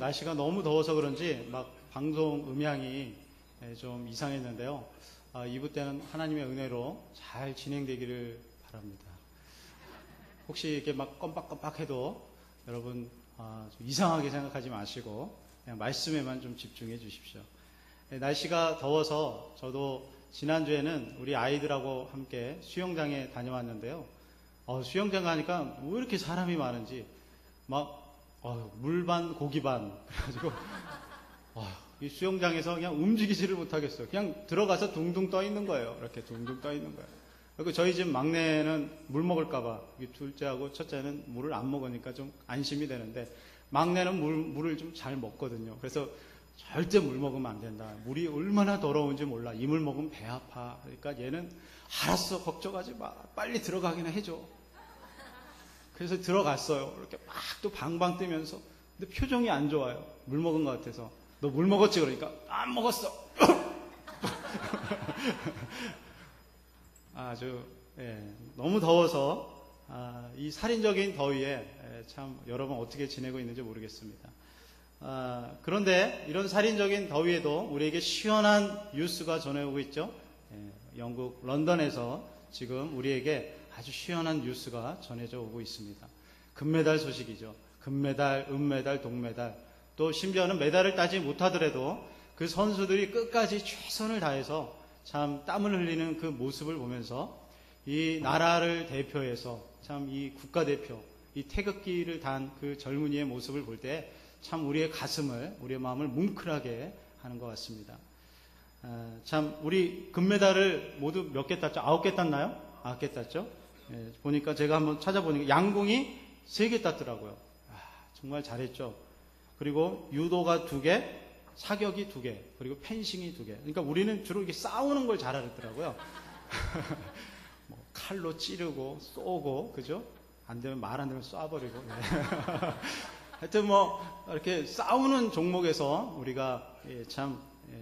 날씨가 너무 더워서 그런지 막 방송 음향이 좀 이상했는데요. 2부 때는 하나님의 은혜로 잘 진행되기를 바랍니다. 혹시 이렇게 막 껌빡껌빡해도 여러분 좀 이상하게 생각하지 마시고 그냥 말씀에만 좀 집중해 주십시오. 날씨가 더워서 저도 지난주에는 우리 아이들하고 함께 수영장에 다녀왔는데요. 수영장 가니까 왜 이렇게 사람이 많은지 막 물반 고기반 그래가지고 이 수영장에서 그냥 움직이지를 못하겠어요. 그냥 들어가서 둥둥 떠 있는 거예요. 이렇게 둥둥 떠 있는 거예요. 그리고 저희 집 막내는 물 먹을까봐, 둘째하고 첫째는 물을 안 먹으니까 좀 안심이 되는데, 막내는 물을 좀 잘 먹거든요. 그래서 절대 물 먹으면 안 된다. 물이 얼마나 더러운지 몰라. 이 물 먹으면 배 아파. 그러니까 얘는 알았어, 걱정하지 마. 빨리 들어가기나 해줘. 그래서 들어갔어요. 이렇게 막 또 방방 뜨면서. 근데 표정이 안 좋아요. 물 먹은 것 같아서. 너 물 먹었지? 그러니까 안 먹었어. 아주 너무 더워서 이 살인적인 더위에 참 여러분 어떻게 지내고 있는지 모르겠습니다. 그런데 이런 살인적인 더위에도 우리에게 시원한 뉴스가 전해오고 있죠. 영국 런던에서 지금 우리에게 아주 시원한 뉴스가 전해져 오고 있습니다. 금메달 소식이죠. 금메달, 은메달, 동메달, 또 심지어는 메달을 따지 못하더라도 그 선수들이 끝까지 최선을 다해서 참 땀을 흘리는 그 모습을 보면서 이 나라를 대표해서 참 이 국가대표, 이 태극기를 단 그 젊은이의 모습을 볼 때 참 우리의 가슴을, 우리의 마음을 뭉클하게 하는 것 같습니다. 참 우리 금메달을 모두 몇 개 땄죠? 9개 땄나요? 9개 땄죠? 보니까 제가 한번 찾아보니까 양궁이 3개 땄더라고요. 정말 잘했죠. 그리고 유도가 2개, 사격이 2개, 그리고 펜싱이 2개. 그러니까 우리는 주로 이렇게 싸우는 걸 잘하더라고요. 뭐 칼로 찌르고 쏘고, 그죠? 안 되면 말 안 되면 쏴버리고. 하여튼 뭐 이렇게 싸우는 종목에서 우리가 참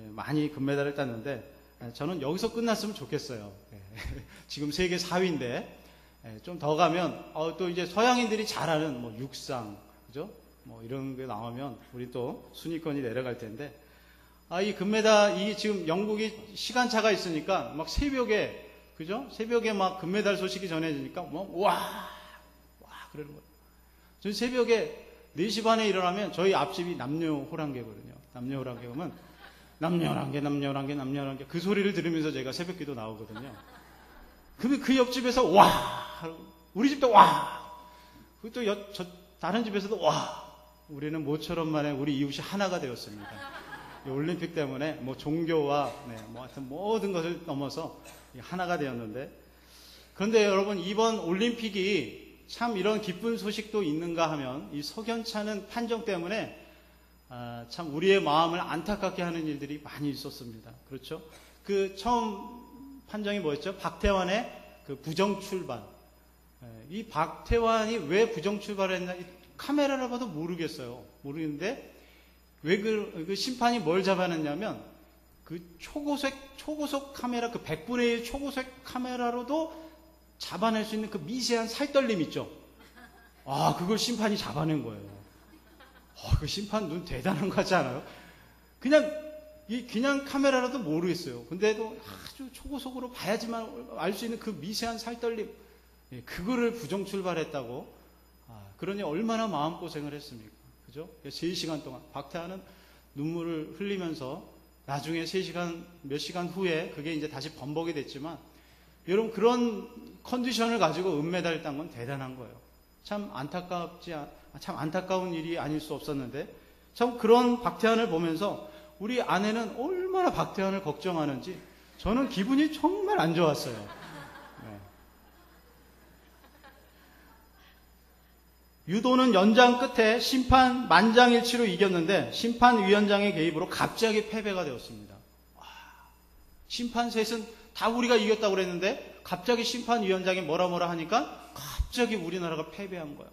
많이 금메달을 땄는데 저는 여기서 끝났으면 좋겠어요. 지금 세계 4위인데 좀 더 가면 또 이제 서양인들이 잘하는 뭐 육상, 그죠? 뭐 이런 게 나오면 우리 또 순위권이 내려갈 텐데 이 금메달, 이 지금 영국이 시간차가 있으니까 막 새벽에, 그죠? 새벽에 막 금메달 소식이 전해지니까 와 그러는 거예요. 전 새벽에 4시 반에 일어나면 저희 앞집이 남녀호랑개거든요. 남녀호랑개면 남녀호랑개 그 소리를 들으면서 제가 새벽기도 나오거든요. 그러면 그 옆집에서 와, 우리 집도 와, 그리고 또 다른 집에서도 와. 우리는 모처럼 만에 우리 이웃이 하나가 되었습니다. 이 올림픽 때문에 뭐 종교와 뭐 하여튼 모든 것을 넘어서 하나가 되었는데, 그런데 여러분 이번 올림픽이 참 이런 기쁜 소식도 있는가 하면 이 석연찮은 판정 때문에 참 우리의 마음을 안타깝게 하는 일들이 많이 있었습니다. 그렇죠? 그 처음 판정이 뭐였죠? 박태환의 그 부정 출발. 이 박태환이 왜 부정 출발을 했나? 카메라를 봐도 모르겠어요. 모르겠는데 왜 그 심판이 뭘 잡아냈냐면 그 초고속 카메라, 그 100분의 1 초고속 카메라로도 잡아낼 수 있는 그 미세한 살떨림 있죠. 그걸 심판이 잡아낸 거예요. 그 심판 눈 대단한 거 같지 않아요? 그냥 카메라라도 모르겠어요. 근데도 아주 초고속으로 봐야지만 알 수 있는 그 미세한 살떨림, 그거를 부정 출발했다고. 그러니 얼마나 마음고생을 했습니까? 그죠? 3시간 동안. 박태환은 눈물을 흘리면서 나중에 3시간, 몇 시간 후에 그게 이제 다시 번복이 됐지만, 여러분 그런 컨디션을 가지고 은메달을 딴 건 대단한 거예요. 참 안타까운 일이 아닐 수 없었는데, 참 그런 박태환을 보면서 우리 아내는 얼마나 박태환을 걱정하는지 저는 기분이 정말 안 좋았어요. 유도는 연장 끝에 심판 만장일치로 이겼는데 심판위원장의 개입으로 갑자기 패배가 되었습니다. 심판 셋은 다 우리가 이겼다고 그랬는데 갑자기 심판위원장이 뭐라 하니까 갑자기 우리나라가 패배한 거야.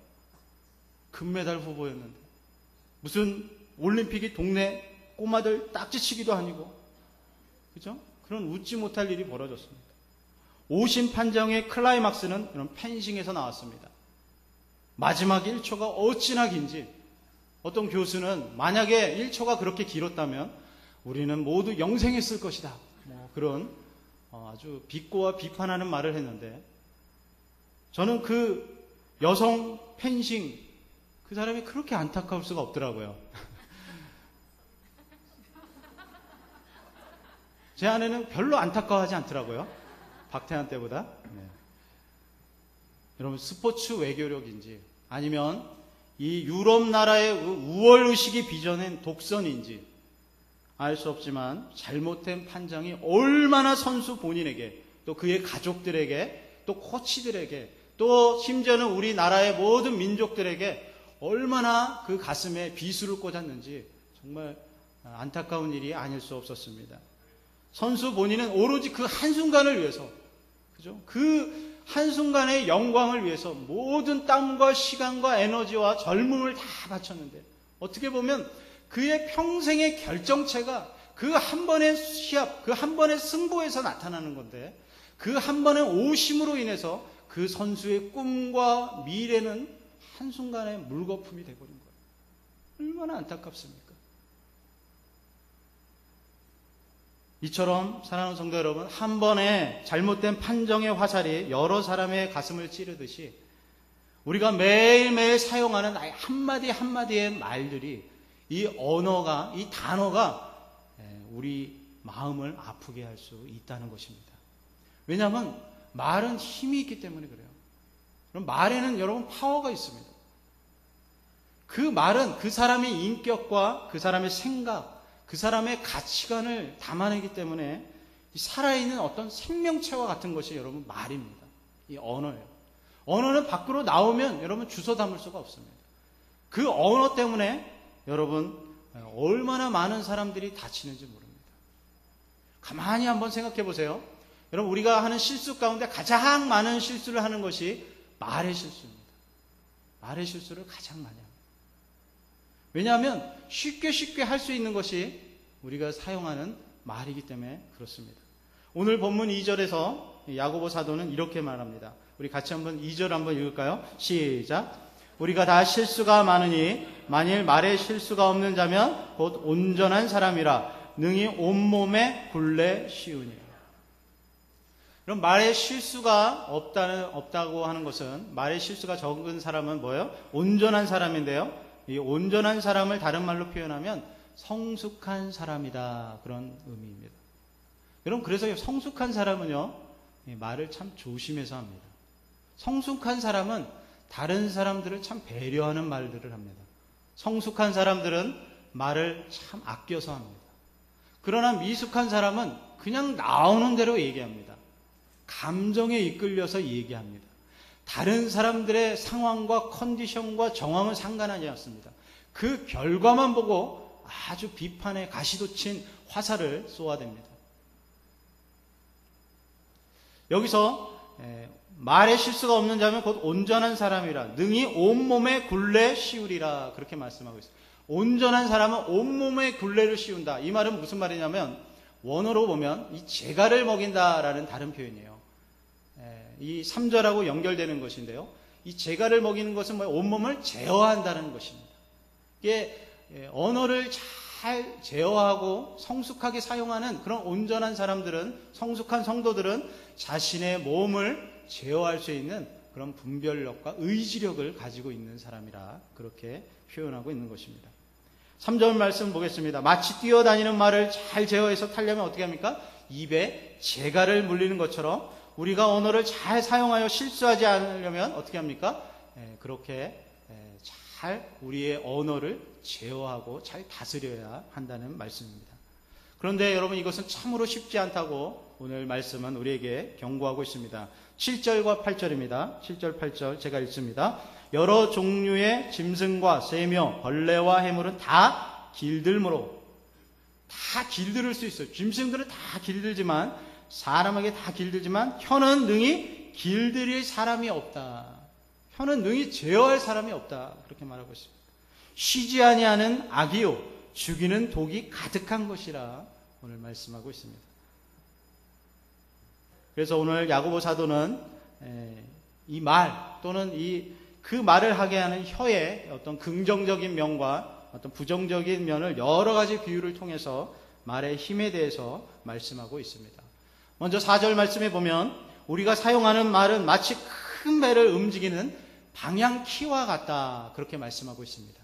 금메달 후보였는데 무슨 올림픽이 동네 꼬마들 딱지치기도 아니고, 그죠? 그런 웃지 못할 일이 벌어졌습니다. 5심 판정의 클라이막스는 이런 펜싱에서 나왔습니다. 마지막 1초가 어찌나 긴지 어떤 교수는 만약에 1초가 그렇게 길었다면 우리는 모두 영생했을 것이다. 그런 아주 비꼬아 비판하는 말을 했는데, 저는 그 여성 펜싱 그 사람이 그렇게 안타까울 수가 없더라고요. 제 아내는 별로 안타까워하지 않더라고요. 박태환 때보다. 네. 여러분, 스포츠 외교력인지 아니면 이 유럽 나라의 우월의식이 빚어낸 독선인지 알 수 없지만 잘못된 판정이 얼마나 선수 본인에게, 또 그의 가족들에게, 또 코치들에게, 또 심지어는 우리나라의 모든 민족들에게 얼마나 그 가슴에 비수를 꽂았는지 정말 안타까운 일이 아닐 수 없었습니다. 선수 본인은 오로지 그 한순간을 위해서, 그죠? 그 한순간의 영광을 위해서 모든 땀과 시간과 에너지와 젊음을 다 바쳤는데, 어떻게 보면 그의 평생의 결정체가 그 한 번의 시합, 그 한 번의 승부에서 나타나는 건데, 그 한 번의 오심으로 인해서 그 선수의 꿈과 미래는 한순간에 물거품이 되어버린 거예요. 얼마나 안타깝습니까? 이처럼 사랑하는 성도 여러분, 한 번의 잘못된 판정의 화살이 여러 사람의 가슴을 찌르듯이 우리가 매일매일 사용하는 한마디 한마디의 말들이, 이 언어가, 이 단어가 우리 마음을 아프게 할 수 있다는 것입니다. 왜냐하면 말은 힘이 있기 때문에 그래요. 그럼 말에는 여러분 파워가 있습니다. 그 말은 그 사람의 인격과 그 사람의 생각, 그 사람의 가치관을 담아내기 때문에 살아있는 어떤 생명체와 같은 것이 여러분 말입니다. 이 언어예요. 언어는 밖으로 나오면 여러분 주워 담을 수가 없습니다. 그 언어 때문에 여러분 얼마나 많은 사람들이 다치는지 모릅니다. 가만히 한번 생각해 보세요. 여러분, 우리가 하는 실수 가운데 가장 많은 실수를 하는 것이 말의 실수입니다. 말의 실수를 가장 많이 합니다. 왜냐하면 쉽게 할 수 있는 것이 우리가 사용하는 말이기 때문에 그렇습니다. 오늘 본문 2절에서 야고보 사도는 이렇게 말합니다. 우리 같이 한번 2절 한번 읽을까요? 시작. 우리가 다 실수가 많으니 만일 말에 실수가 없는 자면 곧 온전한 사람이라 능히 온몸에 굴레 씌우니. 그럼 말에 실수가 없다고 하는 것은, 말에 실수가 적은 사람은 뭐예요? 온전한 사람인데요. 이 온전한 사람을 다른 말로 표현하면 성숙한 사람이다, 그런 의미입니다. 여러분, 그래서 성숙한 사람은요, 말을 참 조심해서 합니다. 성숙한 사람은 다른 사람들을 참 배려하는 말들을 합니다. 성숙한 사람들은 말을 참 아껴서 합니다. 그러나 미숙한 사람은 그냥 나오는 대로 얘기합니다. 감정에 이끌려서 얘기합니다. 다른 사람들의 상황과 컨디션과 정황은 상관하지 않습니다. 그 결과만 보고 아주 비판의 가시돋친 화살을 쏘아댑니다. 여기서 말에 실수가 없는 자면 곧 온전한 사람이라 능히 온몸에 굴레 씌우리라, 그렇게 말씀하고 있습니다. 온전한 사람은 온몸에 굴레를 씌운다. 이 말은 무슨 말이냐면, 원어로 보면 이 재갈을 먹인다라는 다른 표현이에요. 이 3절하고 연결되는 것인데요. 이 재갈을 먹이는 것은 온몸을 제어한다는 것입니다. 이게 언어를 잘 제어하고 성숙하게 사용하는 그런 온전한 사람들은, 성숙한 성도들은 자신의 몸을 제어할 수 있는 그런 분별력과 의지력을 가지고 있는 사람이라 그렇게 표현하고 있는 것입니다. 3절 말씀 보겠습니다. 마치 뛰어다니는 말을 잘 제어해서 타려면 어떻게 합니까? 입에 재갈을 물리는 것처럼 우리가 언어를 잘 사용하여 실수하지 않으려면 어떻게 합니까? 그렇게 잘 우리의 언어를 제어하고 잘 다스려야 한다는 말씀입니다. 그런데 여러분, 이것은 참으로 쉽지 않다고 오늘 말씀은 우리에게 경고하고 있습니다. 7절과 8절입니다. 7절, 8절 제가 읽습니다. 여러 종류의 짐승과 새며 벌레와 해물은 다 길들므로, 다 길들일 수 있어요. 짐승들은 다 길들지만, 사람에게 다 길들지만 혀는 능히 길들일 사람이 없다. 혀는 능히 제어할 사람이 없다. 그렇게 말하고 있습니다. 쉬지 아니하는 악이요 죽이는 독이 가득한 것이라 오늘 말씀하고 있습니다. 그래서 오늘 야고보 사도는 이 말 또는 이 그 말을 하게 하는 혀의 어떤 긍정적인 면과 어떤 부정적인 면을 여러 가지 비유를 통해서 말의 힘에 대해서 말씀하고 있습니다. 먼저 4절 말씀에 보면 우리가 사용하는 말은 마치 큰 배를 움직이는 방향키와 같다, 그렇게 말씀하고 있습니다.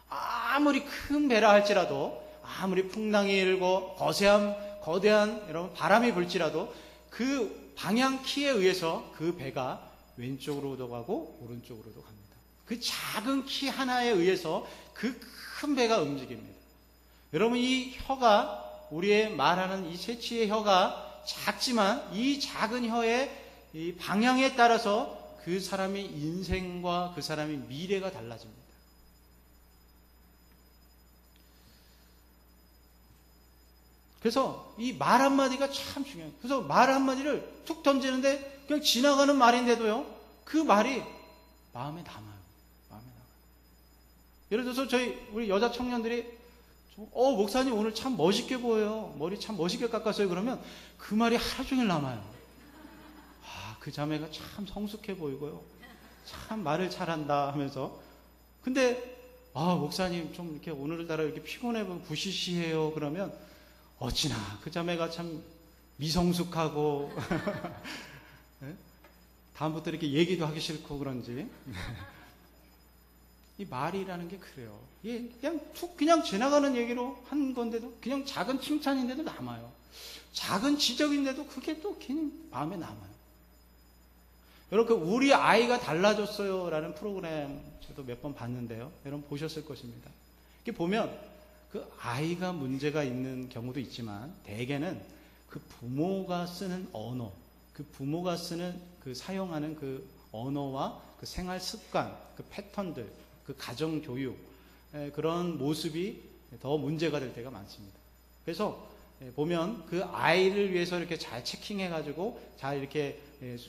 아무리 큰 배라 할지라도, 아무리 풍랑이 일고 거대한 여러분 바람이 불지라도 그 방향키에 의해서 그 배가 왼쪽으로도 가고 오른쪽으로도 갑니다. 그 작은 키 하나에 의해서 그 큰 배가 움직입니다. 여러분, 이 혀가, 우리의 말하는 이 새치의 혀가 작지만 이 작은 혀의 이 방향에 따라서 그 사람의 인생과 그 사람의 미래가 달라집니다. 그래서 이 말 한마디가 참 중요해요. 그래서 말 한마디를 툭 던지는데 그냥 지나가는 말인데도요, 그 말이 마음에 남아요. 마음에 남아요. 예를 들어서 우리 여자 청년들이 목사님 오늘 참 멋있게 보여요. 머리 참 멋있게 깎았어요. 그러면 그 말이 하루 종일 남아요. 그 자매가 참 성숙해 보이고요. 참 말을 잘한다 하면서. 근데 목사님 좀 이렇게 오늘따라 이렇게 피곤해 보이고 부시시해요. 그러면 어찌나 그 자매가 참 미성숙하고 네? 다음부터 이렇게 얘기도 하기 싫고 그런지. 이 말이라는 게 그래요. 이게 그냥 지나가는 얘기로 한 건데도, 그냥 작은 칭찬인데도 남아요. 작은 지적인데도 그게 또 괜히 마음에 남아요. 여러분, 우리 아이가 달라졌어요 라는 프로그램 저도 몇 번 봤는데요. 여러분 보셨을 것입니다. 이렇게 보면 그 아이가 문제가 있는 경우도 있지만 대개는 그 부모가 쓰는 언어, 그 부모가 쓰는 그 사용하는 그 언어와 그 생활 습관, 그 패턴들, 그 가정 교육, 그런 모습이 더 문제가 될 때가 많습니다. 그래서 보면 그 아이를 위해서 이렇게 잘 체킹해가지고 잘 이렇게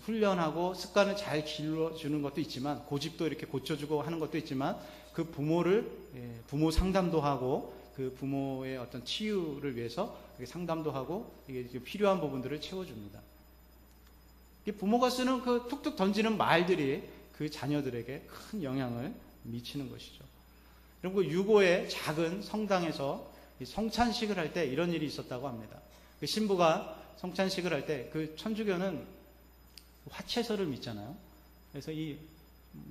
훈련하고 습관을 잘 길러주는 것도 있지만, 고집도 이렇게 고쳐주고 하는 것도 있지만, 그 부모 상담도 하고 그 부모의 어떤 치유를 위해서 상담도 하고 이게 필요한 부분들을 채워줍니다. 부모가 쓰는 그 툭툭 던지는 말들이 그 자녀들에게 큰 영향을 미치는 것이죠. 그리고 유고의 작은 성당에서 성찬식을 할 때 이런 일이 있었다고 합니다. 그 신부가 성찬식을 할 때, 그 천주교는 화채설을 믿잖아요. 그래서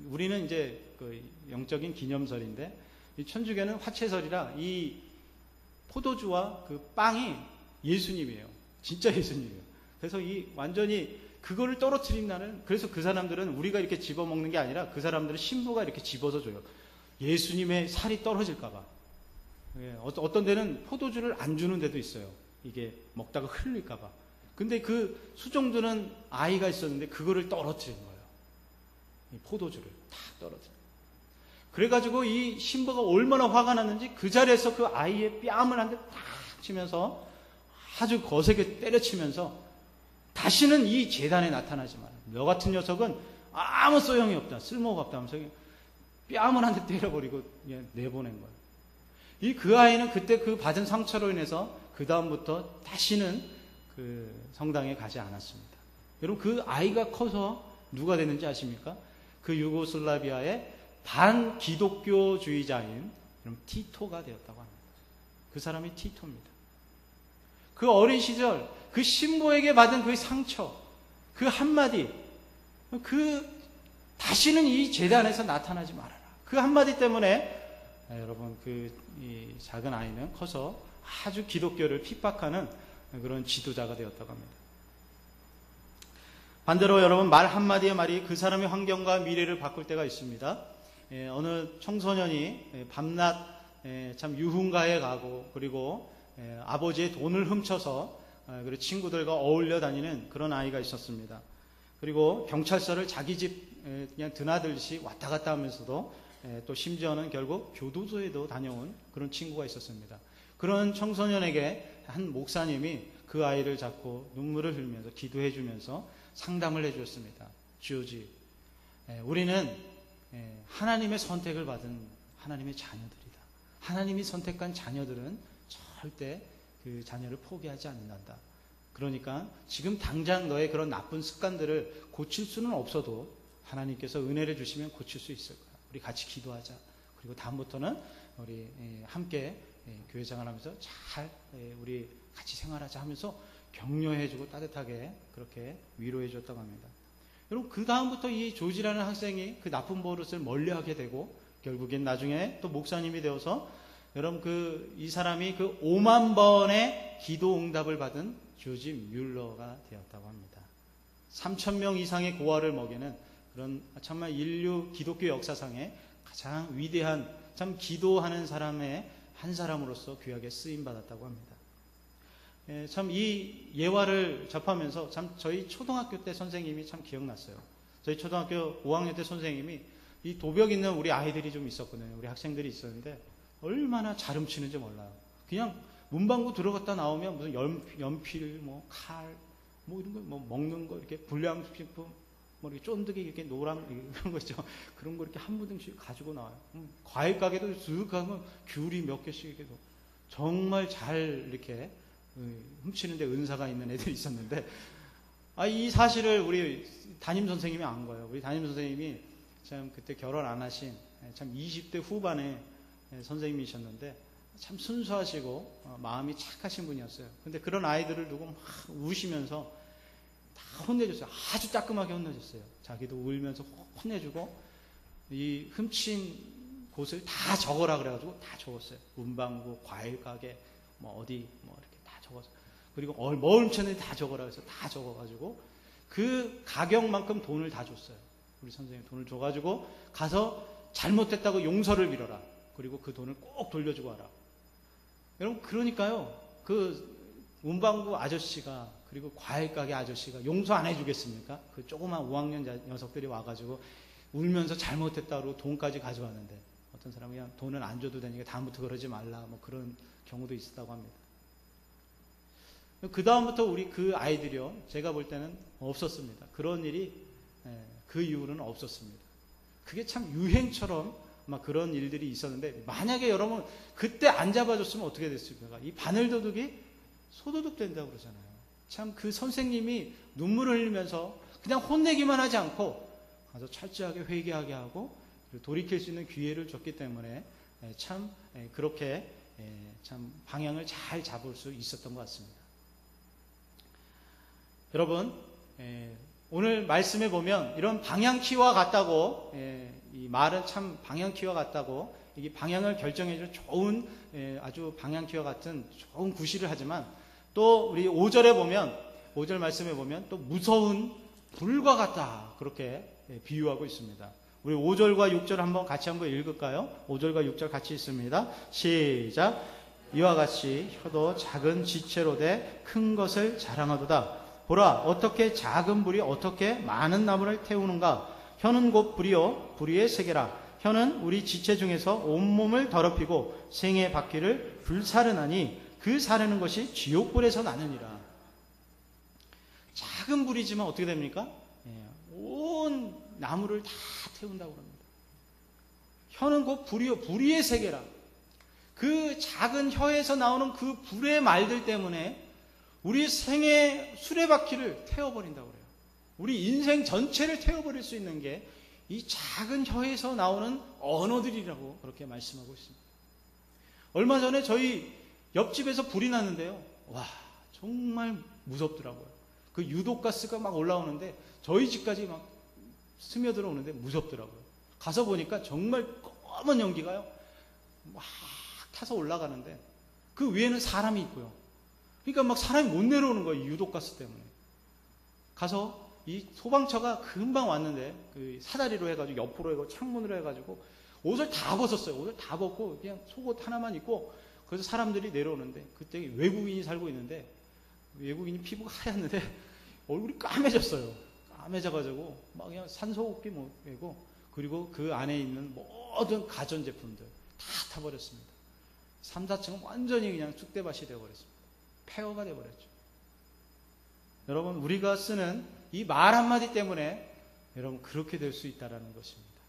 우리는 이제 그 영적인 기념설인데, 이 천주교는 화채설이라 이 포도주와 그 빵이 예수님이에요. 진짜 예수님이에요. 그래서 완전히 그거를 떨어뜨린 날은, 그래서 그 사람들은 우리가 이렇게 집어 먹는 게 아니라 그 사람들은 신부가 이렇게 집어서 줘요. 예수님의 살이 떨어질까봐. 어떤 데는 포도주를 안 주는 데도 있어요. 이게 먹다가 흘릴까봐. 근데 그 수종들은 아이가 있었는데 그거를 떨어뜨린 거예요. 이 포도주를 탁 떨어뜨린. 그래가지고 이 신부가 얼마나 화가 났는지 그 자리에서 그 아이의 뺨을 한 대 탁 치면서 아주 거세게 때려치면서 다시는 이 재단에 나타나지 마라. 너 같은 녀석은 아무 소용이 없다. 쓸모가 없다 하면서 뺨을 한 대 때려버리고 내보낸 거예요. 그 아이는 그때 그 받은 상처로 인해서 그 다음부터 다시는 그 성당에 가지 않았습니다. 여러분, 그 아이가 커서 누가 됐는지 아십니까? 그 유고슬라비아의 반기독교주의자인 티토가 되었다고 합니다. 그 사람이 티토입니다. 그 어린 시절 그 신부에게 받은 그 상처, 그 한마디, 다시는 이 재단에서 나타나지 말아라. 그 한마디 때문에 여러분, 이 작은 아이는 커서 아주 기독교를 핍박하는 그런 지도자가 되었다고 합니다. 반대로 여러분, 말 한마디의 말이 그 사람의 환경과 미래를 바꿀 때가 있습니다. 어느 청소년이 밤낮 참 유흥가에 가고, 그리고 아버지의 돈을 훔쳐서 그리고 친구들과 어울려 다니는 그런 아이가 있었습니다. 그리고 경찰서를 자기 집 그냥 드나들듯이 왔다 갔다 하면서도 또 심지어는 결국 교도소에도 다녀온 그런 친구가 있었습니다. 그런 청소년에게 한 목사님이 그 아이를 잡고 눈물을 흘리면서 기도해 주면서 상담을 해 주었습니다. 지오지, 우리는 하나님의 선택을 받은 하나님의 자녀들이다. 하나님이 선택한 자녀들은 절대 그 자녀를 포기하지 않는다. 그러니까 지금 당장 너의 그런 나쁜 습관들을 고칠 수는 없어도 하나님께서 은혜를 주시면 고칠 수 있을 거야. 우리 같이 기도하자. 그리고 다음부터는 우리 함께 교회 생활하면서 잘 우리 같이 생활하자 하면서 격려해주고 따뜻하게 그렇게 위로해줬다고 합니다. 여러분, 그 다음부터 이 조지라는 학생이 그 나쁜 버릇을 멀리하게 되고 결국엔 나중에 또 목사님이 되어서 여러분 이 사람이 5만 번의 기도 응답을 받은 조지 뮬러가 되었다고 합니다. 3,000명 이상의 고아를 먹이는 그런 정말 인류 기독교 역사상에 가장 위대한 참 기도하는 사람의 한 사람으로서 귀하게 쓰임 받았다고 합니다. 참 이 예화를 접하면서 참 저희 초등학교 때 선생님이 참 기억났어요. 저희 초등학교 5학년 때 선생님이 이 도벽 있는 우리 아이들이 좀 있었거든요. 우리 학생들이 있었는데 얼마나 잘 훔치는지 몰라요. 그냥 문방구 들어갔다 나오면 무슨 연필, 뭐 칼, 뭐 이런 거, 뭐 먹는 거 이렇게 불량식품, 뭐 이렇게 쫀득이 이렇게 노랑 이런 거 있죠. 그런 거 이렇게 한 무등씩 가지고 나와요. 과일 가게도 쓱 가면 귤이 몇 개씩 이렇게 정말 잘 이렇게 훔치는데 은사가 있는 애들이 있었는데, 이 사실을 우리 담임 선생님이 안 거예요. 우리 담임 선생님이 참 그때 결혼 안 하신 참 20대 후반의 선생님이셨는데 참 순수하시고 마음이 착하신 분이었어요. 근데 그런 아이들을 두고 막 우시면서 다 혼내줬어요. 아주 따끔하게 혼내줬어요. 자기도 울면서 혼내주고 이 훔친 곳을 다 적어라 그래가지고 다 적었어요. 문방구, 과일 가게, 뭐 어디 뭐 이렇게 다 적었어요. 그리고 뭐 훔쳤는지 다 적어라 해서 다 적어가지고 그 가격만큼 돈을 다 줬어요. 우리 선생님 돈을 줘가지고 가서 잘못됐다고 용서를 빌어라. 그리고 그 돈을 꼭 돌려주고 와라. 여러분, 그러니까요, 그 문방구 아저씨가 그리고 과일 가게 아저씨가 용서 안 해주겠습니까? 그 조그만 5학년 녀석들이 와가지고 울면서 잘못했다고 돈까지 가져왔는데 어떤 사람은 그냥 돈은 안 줘도 되니까 다음부터 그러지 말라, 뭐 그런 경우도 있었다고 합니다. 그 다음부터 우리 그 아이들이요, 제가 볼 때는 없었습니다. 그런 일이 그 이후로는 없었습니다. 그게 참 유행처럼 막 그런 일들이 있었는데, 만약에 여러분 그때 안 잡아줬으면 어떻게 됐습니까? 이 바늘도둑이 소도둑 된다고 그러잖아요. 참 그 선생님이 눈물을 흘리면서 그냥 혼내기만 하지 않고 가서 철저하게 회개하게 하고 돌이킬 수 있는 기회를 줬기 때문에 참 그렇게 참 방향을 잘 잡을 수 있었던 것 같습니다. 여러분, 오늘 말씀에 보면 이런 방향키와 같다고, 이 말은 참 방향키와 같다고, 이게 방향을 결정해줄 좋은, 아주 방향키와 같은 좋은 구실을 하지만, 또 우리 5절에 보면, 5절 말씀에 보면 또 무서운 불과 같다, 그렇게 비유하고 있습니다. 우리 5절과 6절 같이 한번 읽을까요? 5절과 6절 같이 있습니다. 시작. 이와 같이 혀도 작은 지체로 돼 큰 것을 자랑하도다. 보라, 어떻게 작은 불이 어떻게 많은 나무를 태우는가. 혀는 곧 불이요, 불의의 세계라. 혀는 우리 지체 중에서 온몸을 더럽히고 생의 바퀴를 불사르나니 그 사르는 것이 지옥불에서 나느니라. 작은 불이지만 어떻게 됩니까? 온 나무를 다 태운다고 합니다. 혀는 곧 불이요, 불의의 세계라. 그 작은 혀에서 나오는 그 불의 말들 때문에 우리 생의 수레바퀴를 태워버린다고 그래요. 우리 인생 전체를 태워버릴 수 있는 게 이 작은 혀에서 나오는 언어들이라고 그렇게 말씀하고 있습니다. 얼마 전에 저희 옆집에서 불이 났는데요. 와, 정말 무섭더라고요. 그 유독가스가 막 올라오는데 저희 집까지 막 스며들어 오는데 무섭더라고요. 가서 보니까 정말 검은 연기가요, 막 타서 올라가는데 그 위에는 사람이 있고요. 그러니까 막 사람이 못 내려오는 거예요. 유독가스 때문에. 가서 이 소방차가 금방 왔는데 그 사다리로 해가지고 옆으로 해가지고 창문으로 해가지고 옷을 다 벗었어요. 옷을 다 벗고 그냥 속옷 하나만 입고 그래서 사람들이 내려오는데 그때 외국인이 살고 있는데 외국인이 피부가 하얗는데 얼굴이 까매졌어요. 까매져가지고 막 그냥 산소호흡기 못하고 그리고 그 안에 있는 모든 가전제품들 다 타버렸습니다. 3, 4층은 완전히 그냥 쑥대밭이 되어버렸습니다. 폐허가 되어버렸죠. 여러분, 우리가 쓰는 이 말 한마디 때문에 여러분 그렇게 될 수 있다는 것입니다.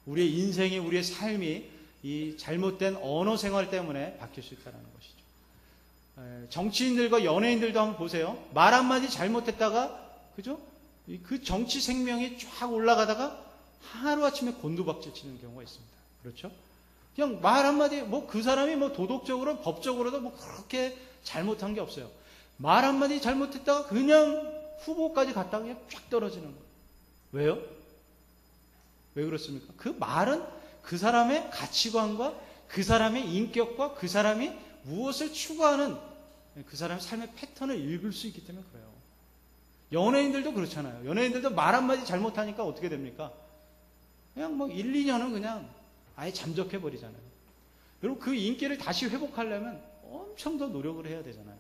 우리의 인생이, 우리의 삶이 이 잘못된 언어 생활 때문에 바뀔 수 있다는 것이죠. 정치인들과 연예인들도 한번 보세요. 말 한마디 잘못했다가, 그죠? 그 정치 생명이 쫙 올라가다가 하루아침에 곤두박질 치는 경우가 있습니다. 그렇죠? 그냥 말 한마디, 그 사람이 도덕적으로, 법적으로도 그렇게 잘못한 게 없어요. 말 한마디 잘못했다가 그냥 후보까지 갔다가 그냥 쫙 떨어지는 거예요. 왜요? 왜 그렇습니까? 그 말은 그 사람의 가치관과 그 사람의 인격과 그 사람이 무엇을 추구하는 그 사람의 삶의 패턴을 읽을 수 있기 때문에 그래요. 연예인들도 그렇잖아요. 연예인들도 말 한마디 잘못하니까 어떻게 됩니까? 그냥 1, 2년은 그냥 아예 잠적해버리잖아요. 여러분, 그 인기를 다시 회복하려면 엄청 더 노력을 해야 되잖아요.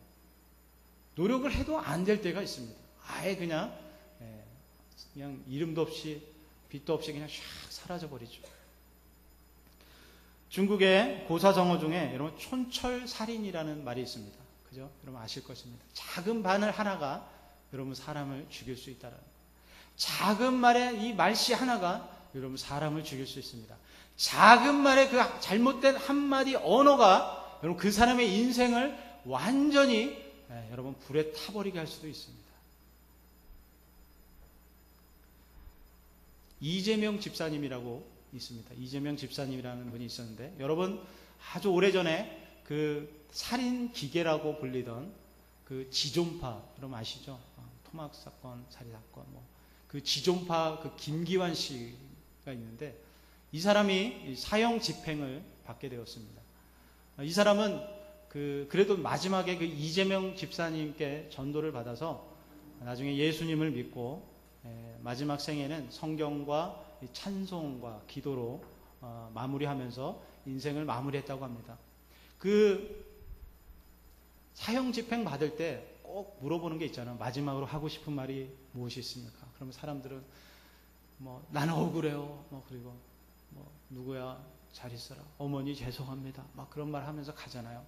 노력을 해도 안 될 때가 있습니다. 아예 그냥 이름도 없이 빛도 없이 그냥 샥 사라져버리죠. 중국의 고사정어 중에 여러분 촌철살인이라는 말이 있습니다. 그죠? 여러분 아실 것입니다. 작은 바늘 하나가 여러분 사람을 죽일 수 있다라는 거예요. 작은 말의 이 말씨 하나가 여러분 사람을 죽일 수 있습니다. 작은 말의 그 잘못된 한마디 언어가 여러분 그 사람의 인생을 완전히 여러분 불에 타버리게 할 수도 있습니다. 이재명 집사님이라고 있습니다. 이재명 집사님이라는 분이 있었는데 여러분 아주 오래전에 그 살인 기계라고 불리던 그 지존파 여러분 아시죠? 토막 사건, 살인 사건 그 지존파 그 김기환 씨가 있는데 이 사람이 사형 집행을 받게 되었습니다. 이 사람은 그래도 마지막에 그 이재명 집사님께 전도를 받아서 나중에 예수님을 믿고 마지막 생에는 성경과 찬송과 기도로 마무리하면서 인생을 마무리했다고 합니다. 그 사형 집행 받을 때 꼭 물어보는 게 있잖아요. 마지막으로 하고 싶은 말이 무엇이 있습니까? 그러면 사람들은 나는 억울해요. 그리고 누구야 잘 있어라. 어머니 죄송합니다. 그런 말 하면서 가잖아요.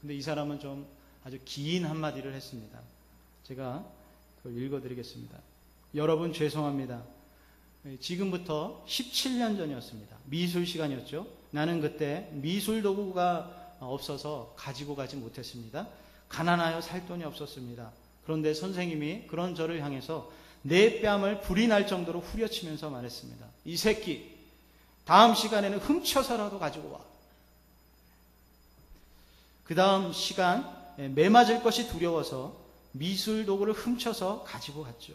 근데 이 사람은 좀 아주 긴 한마디를 했습니다. 제가 그걸 읽어드리겠습니다. 여러분 죄송합니다. 지금부터 17년 전이었습니다. 미술 시간이었죠. 나는 그때 미술 도구가 없어서 가지고 가지 못했습니다. 가난하여 살 돈이 없었습니다. 그런데 선생님이 그런 저를 향해서 내 뺨을 불이 날 정도로 후려치면서 말했습니다. 이 새끼, 다음 시간에는 훔쳐서라도 가지고 와. 그 다음 시간 매맞을 것이 두려워서 미술 도구를 훔쳐서 가지고 갔죠.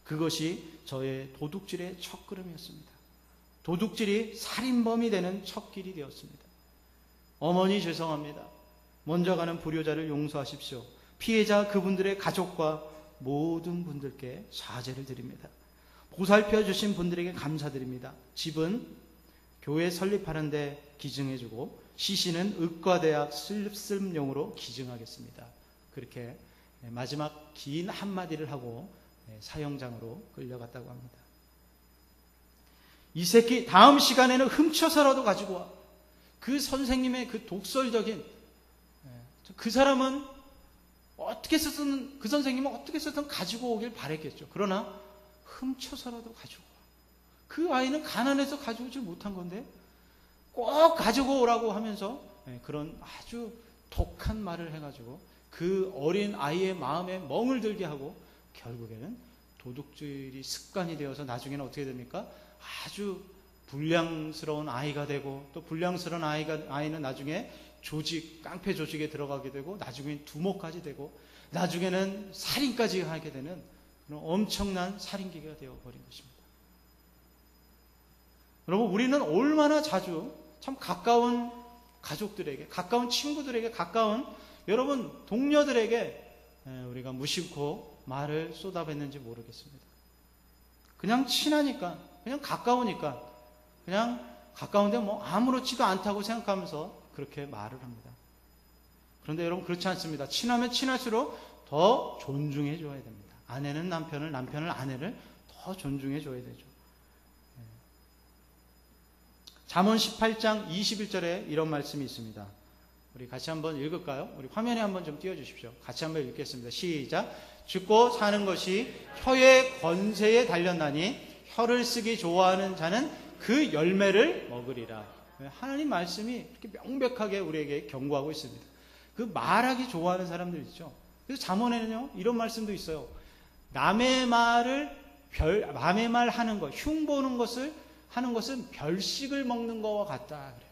그것이 저의 도둑질의 첫걸음이었습니다. 도둑질이 살인범이 되는 첫 길이 되었습니다. 어머니 죄송합니다. 먼저 가는 불효자를 용서하십시오. 피해자 그분들의 가족과 모든 분들께 사죄를 드립니다. 보살펴 주신 분들에게 감사드립니다. 집은 교회 설립하는데 기증해주고 시신은 의과대학 실습용으로 기증하겠습니다. 그렇게 마지막 긴 한마디를 하고 사형장으로 끌려갔다고 합니다. 이 새끼 다음 시간에는 훔쳐서라도 가지고 와. 그 선생님의 그 독설적인 그 사람은 어떻게 쓰든 그 선생님은 어떻게 쓰든 가지고 오길 바랬겠죠. 그러나 훔쳐서라도 가지고 와. 그 아이는 가난해서 가져오지 못한 건데 꼭 가지고 오라고 하면서 그런 아주 독한 말을 해가지고 그 어린 아이의 마음에 멍을 들게 하고 결국에는 도둑질이 습관이 되어서 나중에는 어떻게 됩니까? 아주 불량스러운 아이가 되고 또 불량스러운 아이는 나중에 조직, 깡패 조직에 들어가게 되고 나중에는 두목까지 되고 나중에는 살인까지 하게 되는 그런 엄청난 살인기계가 되어버린 것입니다. 여러분 우리는 얼마나 자주 참 가까운 가족들에게, 가까운 친구들에게, 가까운 여러분 동료들에게 우리가 무심코 말을 쏟아붓는지 모르겠습니다. 그냥 친하니까, 그냥 가까우니까, 그냥 가까운데 아무렇지도 않다고 생각하면서 그렇게 말을 합니다. 그런데 여러분 그렇지 않습니다. 친하면 친할수록 더 존중해 줘야 됩니다. 아내는 남편을, 남편은 아내를 더 존중해 줘야 되죠. 잠언 18장 21절에 이런 말씀이 있습니다. 우리 같이 한번 읽을까요? 우리 화면에 한번 좀 띄워주십시오. 같이 한번 읽겠습니다. 시작. 죽고 사는 것이 혀의 권세에 달렸나니 혀를 쓰기 좋아하는 자는 그 열매를 먹으리라. 하나님 말씀이 이렇게 명백하게 우리에게 경고하고 있습니다. 그 말하기 좋아하는 사람들 있죠. 그래서 잠언에는요 이런 말씀도 있어요. 남의 말을 남의 말 하는 것, 흉보는 것을 하는 것은 별식을 먹는 것과 같다 그래요.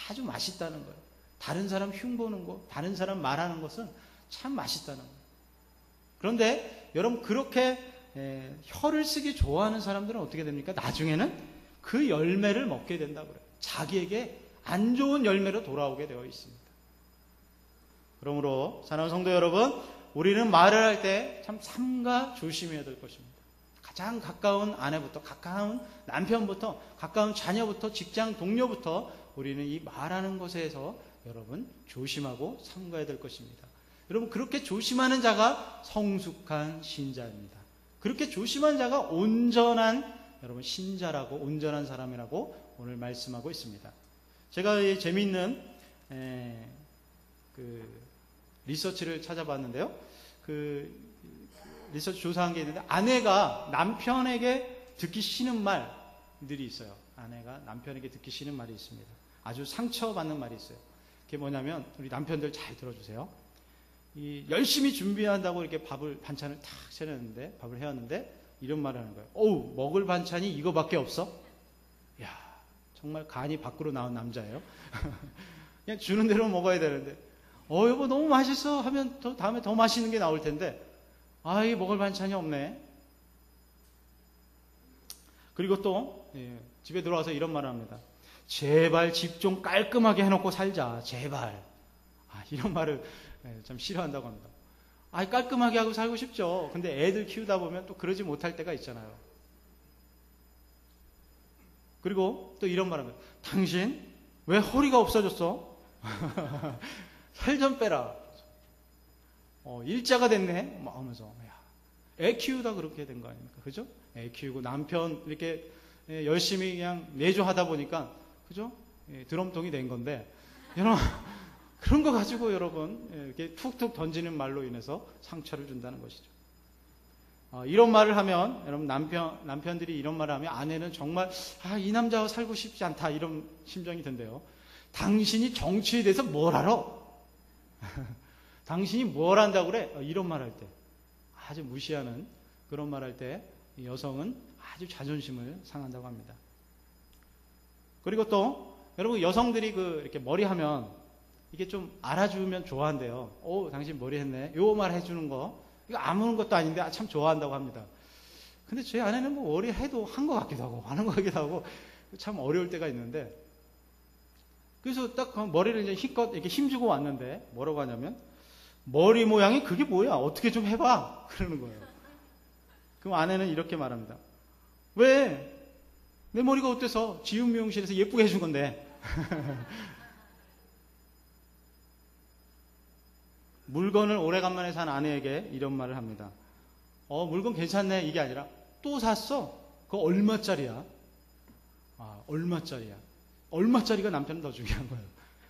아주 맛있다는 거예요. 다른 사람 흉보는 것, 다른 사람 말하는 것은 참 맛있다는 거예요. 그런데 여러분 그렇게 혀를 쓰기 좋아하는 사람들은 어떻게 됩니까? 나중에는 그 열매를 먹게 된다고 그래요. 자기에게 안 좋은 열매로 돌아오게 되어 있습니다. 그러므로 사랑하는 성도 여러분, 우리는 말을 할 때 참 삼가 조심해야 될 것입니다. 가장 가까운 아내부터, 가까운 남편부터, 가까운 자녀부터, 직장 동료부터 우리는 이 말하는 것에서 여러분 조심하고 삼가야 될 것입니다. 여러분 그렇게 조심하는 자가 성숙한 신자입니다. 그렇게 조심한 자가 온전한 여러분 신자라고, 온전한 사람이라고 오늘 말씀하고 있습니다. 제가 재미있는 리서치를 찾아봤는데요. 리서치 조사한 게 있는데 아내가 남편에게 듣기 싫은 말들이 있어요. 아내가 남편에게 듣기 싫은 말이 있습니다. 아주 상처받는 말이 있어요. 그게 뭐냐면 우리 남편들 잘 들어주세요. 열심히 준비한다고 이렇게 반찬을 탁 차렸는데, 밥을 해왔는데 이런 말을 하는 거예요. 어우, 먹을 반찬이 이거밖에 없어? 야, 정말 간이 밖으로 나온 남자예요. 그냥 주는 대로 먹어야 되는데, 여보 너무 맛있어 하면 다음에 더 맛있는 게 나올 텐데, 이게 먹을 반찬이 없네. 그리고 또 집에 들어와서 이런 말을 합니다. 제발 집 좀 깔끔하게 해놓고 살자, 제발. 이런 말을 참 싫어한다고 합니다. 깔끔하게 하고 살고 싶죠. 근데 애들 키우다 보면 또 그러지 못할 때가 있잖아요. 그리고 또 이런 말 합니다. 당신 왜 허리가 없어졌어? 살 좀 빼라. 일자가 됐네. 막 하면서. 애 키우다 그렇게 된 거 아닙니까? 그죠? 애 키우고 남편 이렇게 열심히 그냥 내조하다 보니까, 그죠? 드럼통이 된 건데, 여러분, 그런 거 가지고 여러분, 이렇게 툭툭 던지는 말로 인해서 상처를 준다는 것이죠. 이런 말을 하면, 여러분, 남편들이 이런 말을 하면 아내는 정말, 이 남자와 살고 싶지 않다, 이런 심정이 든대요. 당신이 정치에 대해서 뭘 알아? 당신이 뭘 안다고 그래? 이런 말 할 때. 아주 무시하는 그런 말 할 때 여성은 아주 자존심을 상한다고 합니다. 그리고 또 여러분 여성들이 이렇게 머리 하면 이게 좀 알아주면 좋아한대요. 당신 머리 했네. 요 말 해주는 거 이거 아무런 것도 아닌데 참 좋아한다고 합니다. 근데 제 아내는 뭐 머리 해도 한 것 같기도 하고 안 한 것 같기도 하고 참 어려울 때가 있는데, 그래서 딱 머리를 이제 힘껏 이렇게 힘주고 왔는데 뭐라고 하냐면, 머리 모양이 그게 뭐야? 어떻게 좀 해봐. 그러는 거예요. 그럼 아내는 이렇게 말합니다. 왜? 내 머리가 어때서? 지읒 미용실에서 예쁘게 해준 건데. 물건을 오래간만에 산 아내에게 이런 말을 합니다. 물건 괜찮네. 이게 아니라 또 샀어? 그거 얼마짜리야? 얼마짜리야? 얼마짜리가 남편은 더 중요한 거예요.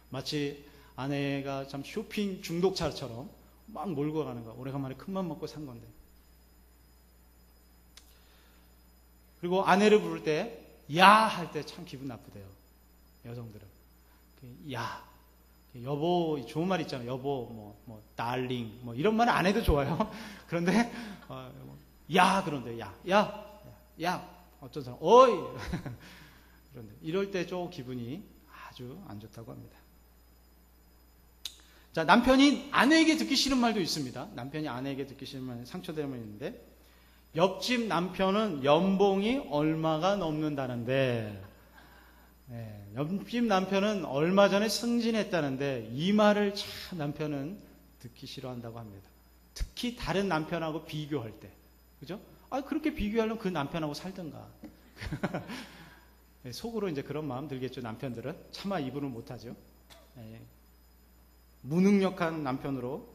마치 아내가 참 쇼핑 중독자처럼 막 몰고 가는 거야. 오래간만에 큰맘 먹고 산 건데. 그리고 아내를 부를 때 야 할 때 참 기분 나쁘대요. 여성들은. 야, 여보, 좋은 말 있잖아요. 여보, 달링, 이런 말은 안 해도 좋아요. 그런데 야 그런데 야 어떤 사람 어이 그런데 이럴 때 좀 기분이 아주 안 좋다고 합니다. 자, 남편이 아내에게 듣기 싫은 말도 있습니다. 남편이 아내에게 듣기 싫은 말, 상처되는 말이 있는데, 옆집 남편은 연봉이 얼마가 넘는다는데, 옆집 남편은 얼마 전에 승진했다는데, 이 말을 참 남편은 듣기 싫어한다고 합니다. 특히 다른 남편하고 비교할 때. 그죠? 그렇게 비교하려면 그 남편하고 살든가. 속으로 이제 그런 마음 들겠죠, 남편들은. 차마 이불을 못하죠. 무능력한 남편으로.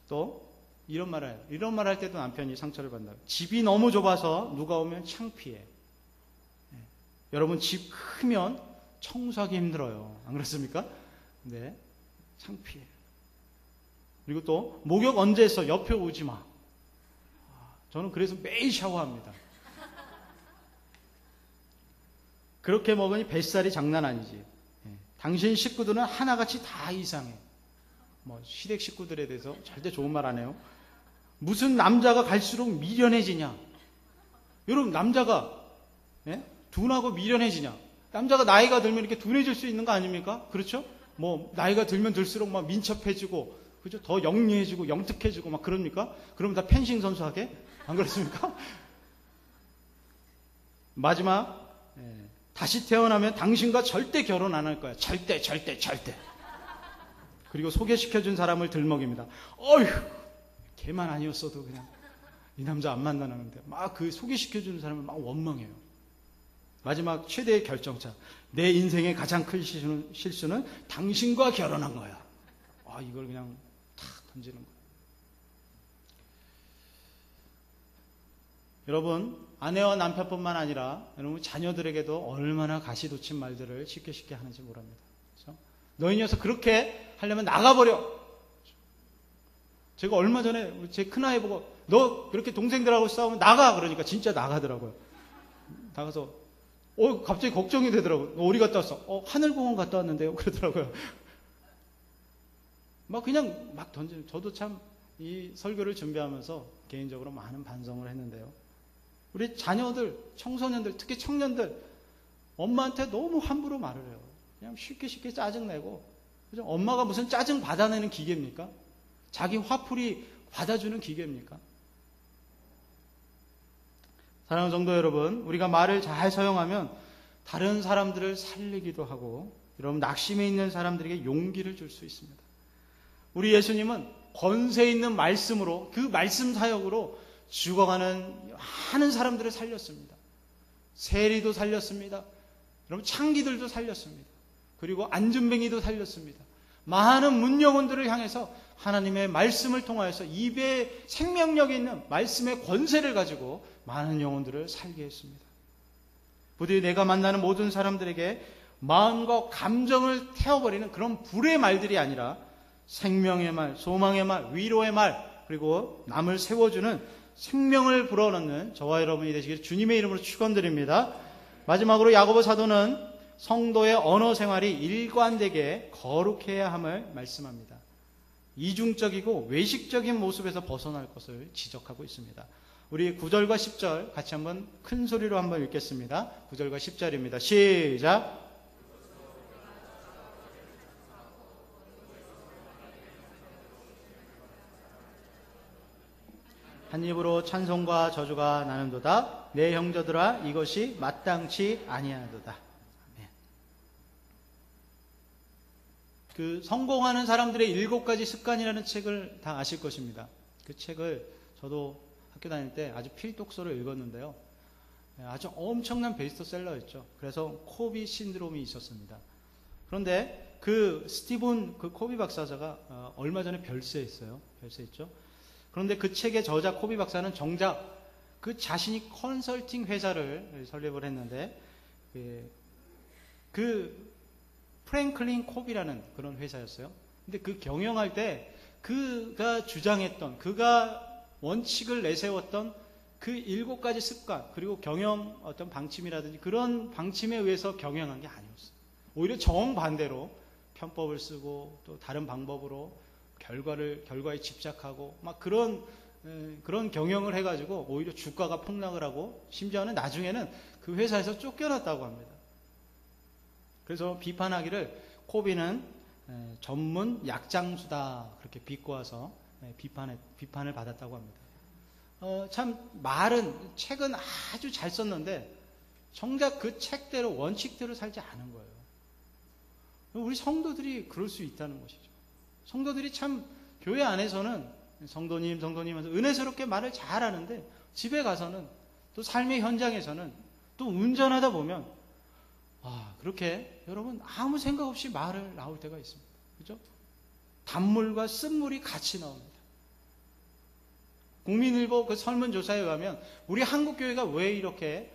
또 이런 말을 해요. 이런 말 할 때도 남편이 상처를 받는다. 집이 너무 좁아서 누가 오면 창피해. 여러분 집 크면 청소하기 힘들어요. 안 그렇습니까? 네, 창피해. 그리고 또 목욕 언제 했어? 옆에 오지 마. 저는 그래서 매일 샤워합니다. 그렇게 먹으니 뱃살이 장난 아니지. 당신 식구들은 하나같이 다 이상해. 시댁 식구들에 대해서 절대 좋은 말 안 해요. 무슨 남자가 갈수록 미련해지냐? 여러분, 남자가 둔하고 미련해지냐? 남자가 나이가 들면 이렇게 둔해질 수 있는 거 아닙니까? 그렇죠? 뭐 나이가 들면 들수록 막 민첩해지고, 그죠? 더 영리해지고 영특해지고 막 그럽니까? 그럼 다 펜싱 선수 하게? 안 그렇습니까? 마지막, 다시 태어나면 당신과 절대 결혼 안 할 거야. 절대. 그리고 소개시켜준 사람을 들먹입니다. 어휴, 걔만 아니었어도 그냥 이 남자 안 만나는데 막 그 소개시켜주는 사람을 막 원망해요. 마지막 최대의 결정차. 내 인생의 가장 큰 실수는 당신과 결혼한 거야. 이걸 그냥 탁 던지는 거예요. 여러분, 아내와 남편뿐만 아니라 여러분 자녀들에게도 얼마나 가시돋친 말들을 쉽게 하는지 모릅니다. 그렇죠? 너희 녀석 그렇게 하려면 나가버려. 제가 얼마 전에 제 큰아이 보고 너 그렇게 동생들하고 싸우면 나가 그러니까 진짜 나가더라고요. 나가서 갑자기 걱정이 되더라고요. 어디 갔다 왔어? 하늘공원 갔다 왔는데요. 그러더라고요. 막 그냥 막 던지는. 저도 참 이 설교를 준비하면서 개인적으로 많은 반성을 했는데요. 우리 자녀들, 청소년들, 특히 청년들 엄마한테 너무 함부로 말을 해요. 그냥 쉽게 짜증내고. 그죠? 엄마가 무슨 짜증 받아내는 기계입니까? 자기 화풀이 받아주는 기계입니까? 사랑하는 성도 여러분, 우리가 말을 잘 사용하면 다른 사람들을 살리기도 하고 여러분 낙심해 있는 사람들에게 용기를 줄 수 있습니다. 우리 예수님은 권세 있는 말씀으로, 그 말씀 사역으로 죽어가는 많은 사람들을 살렸습니다. 세리도 살렸습니다. 여러분 창기들도 살렸습니다. 그리고 안준뱅이도 살렸습니다. 많은 문영혼들을 향해서 하나님의 말씀을 통하여서 입에 생명력이 있는 말씀의 권세를 가지고 많은 영혼들을 살게 했습니다. 부디 내가 만나는 모든 사람들에게 마음과 감정을 태워버리는 그런 불의 말들이 아니라 생명의 말, 소망의 말, 위로의 말, 그리고 남을 세워주는 생명을 불어넣는 저와 여러분이 되시기를 주님의 이름으로 축원드립니다. 마지막으로 야고보 사도는 성도의 언어 생활이 일관되게 거룩해야 함을 말씀합니다. 이중적이고 외식적인 모습에서 벗어날 것을 지적하고 있습니다. 우리 9절과 10절 같이 한번 큰 소리로 한번 읽겠습니다. 9절과 10절입니다. 시작! 한 입으로 찬송과 저주가 나는도다. 내 형제들아 이것이 마땅치 아니하도다. 그 성공하는 사람들의 7가지 습관이라는 책을 다 아실 것입니다. 그 책을 저도 학교 다닐 때 아주 필독서로 읽었는데요. 아주 엄청난 베스트셀러였죠. 그래서 코비 신드롬이 있었습니다. 그런데 그 스티븐 그 코비 박사가 얼마 전에 별세했어요. 별세했죠. 그런데 그 책의 저자 코비 박사는 정작 그 자신이 컨설팅 회사를 설립을 했는데 그 프랭클린 코비라는 그런 회사였어요. 근데 그 경영할 때 그가 주장했던, 그가 원칙을 내세웠던 그 7가지 습관, 그리고 경영 어떤 방침이라든지 그런 방침에 의해서 경영한 게 아니었어요. 오히려 정반대로 편법을 쓰고 또 다른 방법으로 결과에 집착하고 막 그런 경영을 해가지고 오히려 주가가 폭락을 하고 심지어는 나중에는 그 회사에서 쫓겨났다고 합니다. 그래서 비판하기를 코비는 전문 약장수다 그렇게 비꼬아서 비판을 받았다고 합니다. 참 책은 아주 잘 썼는데 정작 그 책대로 원칙대로 살지 않은 거예요. 우리 성도들이 그럴 수 있다는 것이죠. 성도들이 참 교회 안에서는 성도님 하면서 은혜스럽게 말을 잘하는데 집에 가서는 또 삶의 현장에서는 또 운전하다 보면 그렇게 여러분 아무 생각 없이 말을 나올 때가 있습니다. 그죠? 단물과 쓴물이 같이 나옵니다. 국민일보 그 설문조사에 의하면 우리 한국교회가 왜 이렇게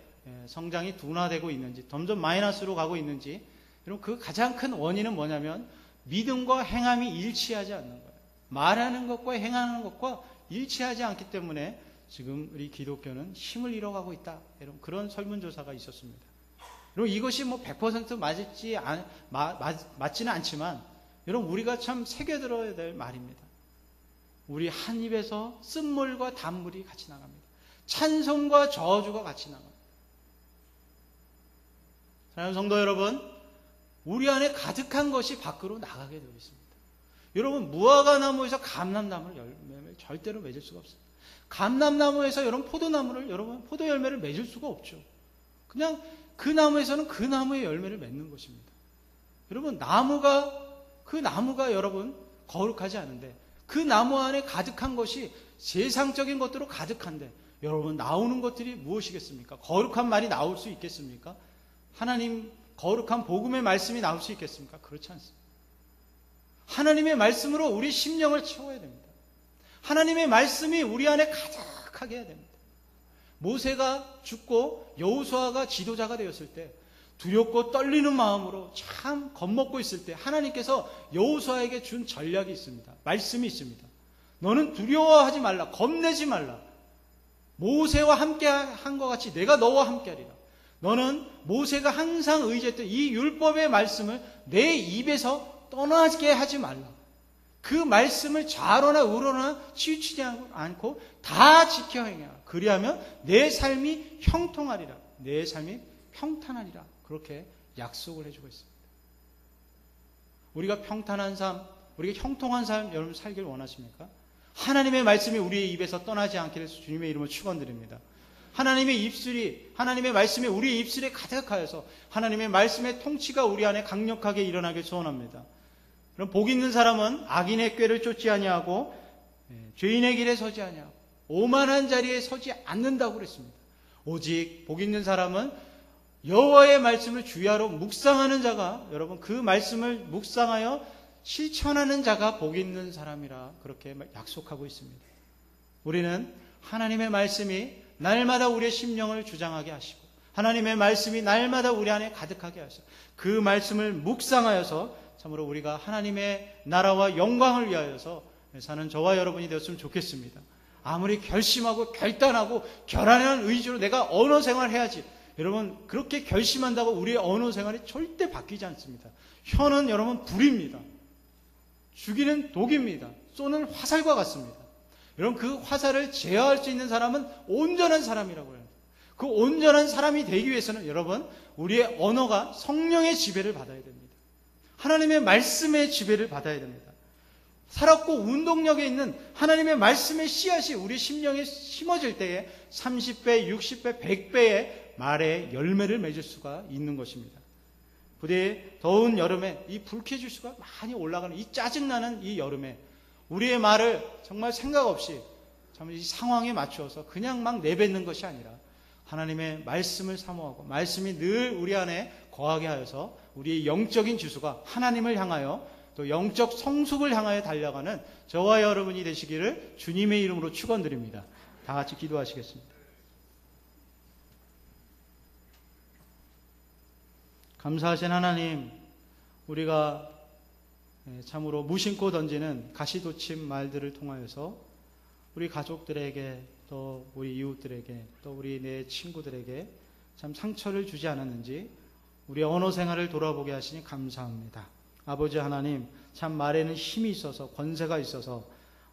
성장이 둔화되고 있는지, 점점 마이너스로 가고 있는지, 여러분 그 가장 큰 원인은 뭐냐면 믿음과 행함이 일치하지 않는 거예요. 말하는 것과 행하는 것과 일치하지 않기 때문에 지금 우리 기독교는 힘을 잃어가고 있다. 여러분 그런 설문조사가 있었습니다. 여러분 이것이 100% 맞지는 않지만 여러분 우리가 참 새겨들어야 될 말입니다. 우리 한 입에서 쓴물과 단물이 같이 나갑니다. 찬송과 저주가 같이 나갑니다. 사랑하는 성도 여러분, 우리 안에 가득한 것이 밖으로 나가게 되어 있습니다. 여러분, 무화과나무에서 감람나무를 열매를 절대로 맺을 수가 없습니다. 감람나무에서 여러분 포도나무를 여러분 포도 열매를 맺을 수가 없죠. 그냥 그 나무에서는 그 나무의 열매를 맺는 것입니다. 여러분, 그 나무가 여러분 거룩하지 않은데 그 나무 안에 가득한 것이 세상적인 것들로 가득한데 여러분 나오는 것들이 무엇이겠습니까? 거룩한 말이 나올 수 있겠습니까? 하나님 거룩한 복음의 말씀이 나올 수 있겠습니까? 그렇지 않습니다. 하나님의 말씀으로 우리 심령을 채워야 됩니다. 하나님의 말씀이 우리 안에 가득하게 해야 됩니다. 모세가 죽고 여호수아가 지도자가 되었을 때 두렵고 떨리는 마음으로 참 겁먹고 있을 때 하나님께서 여호수아에게 준 전략이 있습니다. 말씀이 있습니다. 너는 두려워하지 말라. 겁내지 말라. 모세와 함께 한 것 같이 내가 너와 함께 하리라. 너는 모세가 항상 의지했던 이 율법의 말씀을 내 입에서 떠나게 하지 말라. 그 말씀을 좌로나 우로나 치우치지 않고 다 지켜 행하라. 그리하면 내 삶이 형통하리라. 내 삶이 평탄하리라. 그렇게 약속을 해주고 있습니다. 우리가 평탄한 삶, 우리가 형통한 삶 여러분 살길 원하십니까? 하나님의 말씀이 우리의 입에서 떠나지 않게 해서 주님의 이름을 축원드립니다. 하나님의 말씀이 우리의 입술에 가득하여서 하나님의 말씀의 통치가 우리 안에 강력하게 일어나길 소원합니다. 그럼 복 있는 사람은 악인의 꾀를 쫓지 아니하고 죄인의 길에 서지 아니하고 오만한 자리에 서지 않는다고 그랬습니다. 오직 복 있는 사람은 여호와의 말씀을 주야로 묵상하는 자가 여러분 그 말씀을 묵상하여 실천하는 자가 복 있는 사람이라 그렇게 약속하고 있습니다. 우리는 하나님의 말씀이 날마다 우리의 심령을 주장하게 하시고 하나님의 말씀이 날마다 우리 안에 가득하게 하셔서 그 말씀을 묵상하여서 참으로 우리가 하나님의 나라와 영광을 위하여서 사는 저와 여러분이 되었으면 좋겠습니다. 아무리 결심하고 결단하고 결단한 의지로 내가 언어 생활해야지 여러분 그렇게 결심한다고 우리의 언어 생활이 절대 바뀌지 않습니다. 혀는 여러분 불입니다. 죽이는 독입니다. 쏘는 화살과 같습니다. 여러분 그 화살을 제어할 수 있는 사람은 온전한 사람이라고 해요. 그 온전한 사람이 되기 위해서는 여러분 우리의 언어가 성령의 지배를 받아야 됩니다. 하나님의 말씀의 지배를 받아야 됩니다. 살았고 운동력에 있는 하나님의 말씀의 씨앗이 우리 심령에 심어질 때에 30배, 60배, 100배의 말의 열매를 맺을 수가 있는 것입니다. 부디 더운 여름에 이 불쾌지수가 많이 올라가는 이 짜증나는 이 여름에 우리의 말을 정말 생각 없이 참 이 상황에 맞추어서 그냥 막 내뱉는 것이 아니라 하나님의 말씀을 사모하고 말씀이 늘 우리 안에 거하게 하여서 우리의 영적인 지수가 하나님을 향하여 또 영적 성숙을 향하여 달려가는 저와 여러분이 되시기를 주님의 이름으로 축원드립니다. 다 같이 기도하시겠습니다. 감사하신 하나님, 우리가 참으로 무심코 던지는 가시돋친 말들을 통하여서 우리 가족들에게 또 우리 이웃들에게 또 우리 내 친구들에게 참 상처를 주지 않았는지 우리 언어 생활을 돌아보게 하시니 감사합니다. 아버지 하나님, 참 말에는 힘이 있어서 권세가 있어서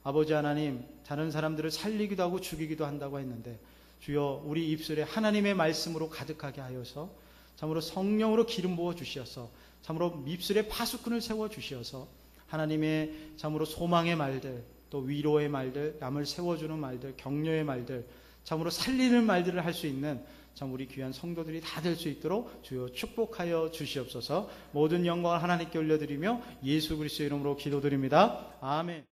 아버지 하나님 다른 사람들을 살리기도 하고 죽이기도 한다고 했는데 주여 우리 입술에 하나님의 말씀으로 가득하게 하여서 참으로 성령으로 기름 부어 주시어서 참으로 입술에 파수꾼을 세워 주시어서 하나님의 참으로 소망의 말들 또 위로의 말들 남을 세워주는 말들 격려의 말들 참으로 살리는 말들을 할 수 있는 참 우리 귀한 성도들이 다 될 수 있도록 주여 축복하여 주시옵소서. 모든 영광을 하나님께 올려드리며 예수 그리스도의 이름으로 기도드립니다. 아멘.